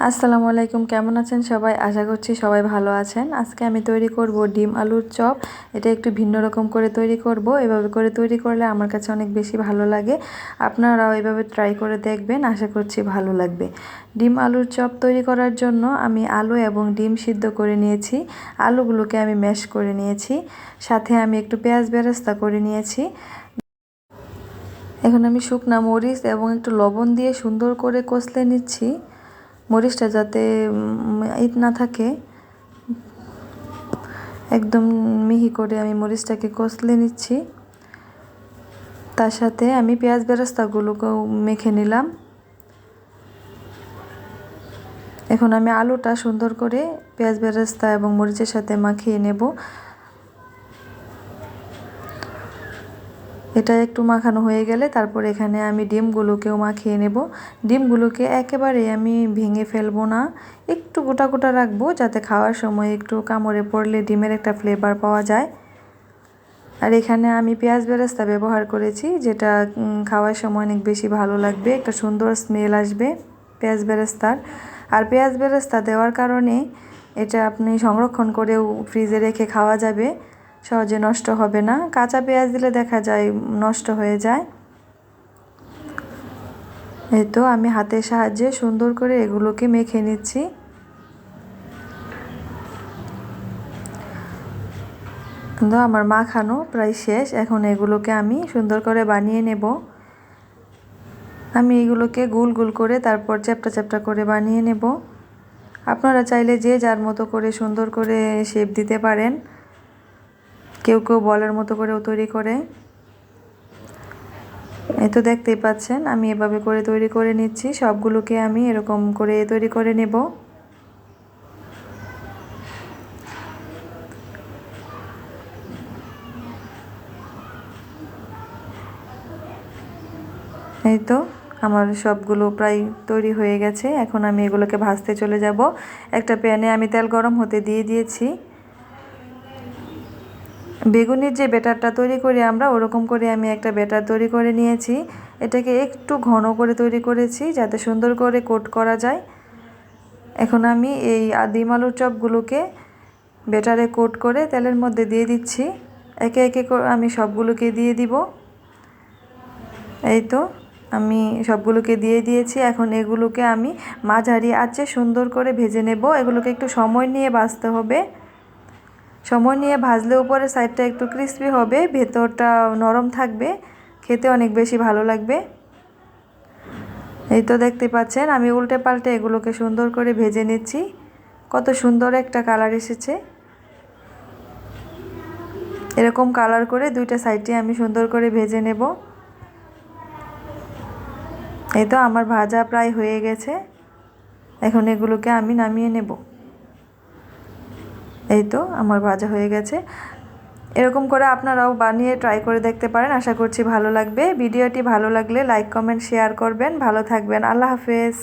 আসসালামু আলাইকুম, কেমন আছেন সবাই? আশা করছি সবাই ভালো আছেন। আজকে আমি তৈরি করব ডিম আলুর চপ। এটা একটু ভিন্ন রকম করে তৈরি করব। এভাবে করে তৈরি করলে আমার কাছে অনেক বেশি ভালো লাগে। আপনারাও এভাবে ট্রাই করে দেখবেন, আশা করছি ভালো লাগবে। ডিম আলুর চপ তৈরি করার জন্য আমি আলু এবং ডিম সিদ্ধ করে নিয়েছি। আলুগুলোকে আমি ম্যাশ করে নিয়েছি, সাথে আমি একটু পেঁয়াজ বেরেস্তা করে নিয়েছি। এখন আমি শুকনা মরিচ এবং একটু লবণ দিয়ে সুন্দর করে কষলে নিচ্ছি, মরিচটা যাতে ইট না থাকে। একদম মিহি করে আমি মরিচটাকে কষলে নিচ্ছি। তার সাথে আমি পেঁয়াজ বেরেস্তাগুলোকেও মেখে নিলাম। এখন আমি আলুটা সুন্দর করে পেঁয়াজ বেরেস্তা এবং মরিচের সাথে মাখিয়ে নেব। এটা একটু মাখানো হয়ে গেলে তারপর এখানে আমি ডিমগুলোকেও মাখিয়ে নেব। ডিমগুলোকে একেবারে আমি ভেঙে ফেলবো না, একটু গোটা গোটা রাখবো, যাতে খাওয়ার সময় একটু কামড়ে পড়লে ডিমের একটা ফ্লেভার পাওয়া যায়। আর এখানে আমি পেঁয়াজ বেরেস্তা ব্যবহার করেছি, যেটা খাওয়ার সময় অনেক বেশি ভালো লাগবে, একটা সুন্দর স্মেল আসবে পেঁয়াজ বেরেস্তার। আর পেঁয়াজ বেরেস্তা দেওয়ার কারণে এটা আপনি সংরক্ষণ করেও ফ্রিজে রেখে খাওয়া যাবে, সহজে নষ্ট হবে না। কাঁচা পেঁয়াজ দিলে দেখা যায় নষ্ট হয়ে যায়। এই তো আমি হাতের সাহায্যে সুন্দর করে এগুলোকে মেখে নিচ্ছি। তো আমার মাখানো প্রায় শেষ। এখন এগুলোকে আমি সুন্দর করে বানিয়ে নেব। আমি এগুলোকে গোল গোল করে তারপর চ্যাপ্টা চ্যাপ্টা করে বানিয়ে নেব। আপনারা চাইলে যে যার মতো করে সুন্দর করে শেপ দিতে পারেন, কেউ কেউ বলের মতো করেও তৈরি করে। এই তো দেখতেই পাচ্ছেন আমি এভাবে করে তৈরি করে নিচ্ছি। সবগুলোকে আমি এরকম করে তৈরি করে নেব। এই তো আমার সবগুলো প্রায় তৈরি হয়ে গেছে। এখন আমি এগুলোকে ভাজতে চলে যাব। একটা প্যানে আমি তেল গরম হতে দিয়ে দিয়েছি। বেগুনের যে ব্যাটারটা তৈরি করি আমরা, ওরকম করে আমি একটা ব্যাটার তৈরি করে নিয়েছি। এটাকে একটু ঘন করে তৈরি করেছি যাতে সুন্দর করে কোট করা যায়। এখন আমি এই ডিম আলুর চপগুলোকে ব্যাটারে কোট করে তেলের মধ্যে দিয়ে দিচ্ছি। একে একে করে আমি সবগুলোকে দিয়ে দিব। এই তো আমি সবগুলোকে দিয়ে দিয়েছি। এখন এগুলোকে আমি মাঝারি আঁচে সুন্দর করে ভেজে নেব। এগুলোকে একটু সময় নিয়ে ভাজতে হবে। সময় নিয়ে ভাজলে উপরের সাইডটা একটু ক্রিস্পি হবে, ভেতরটা নরম থাকবে, খেতে অনেক বেশি ভালো লাগবে। এই তো দেখতে পাচ্ছেন আমি উল্টে পাল্টে এগুলোকে সুন্দর করে ভেজে নিচ্ছি। কত সুন্দর একটা কালার এসেছে। এরকম কালার করে দুইটা সাইডে আমি সুন্দর করে ভেজে নেব। এই তো আমার ভাজা প্রায় হয়ে গেছে। এখন এগুলোকে আমি নামিয়ে নেব। এই তো আমার ভাজা হয়ে গেছে। এরকম করে আপনারাও বানিয়ে ট্রাই করে দেখতে পারেন, আশা করছি ভালো লাগবে। ভিডিওটি ভালো লাগলে লাইক কমেন্ট শেয়ার করবেন। ভালো থাকবেন। আল্লাহ হাফেজ।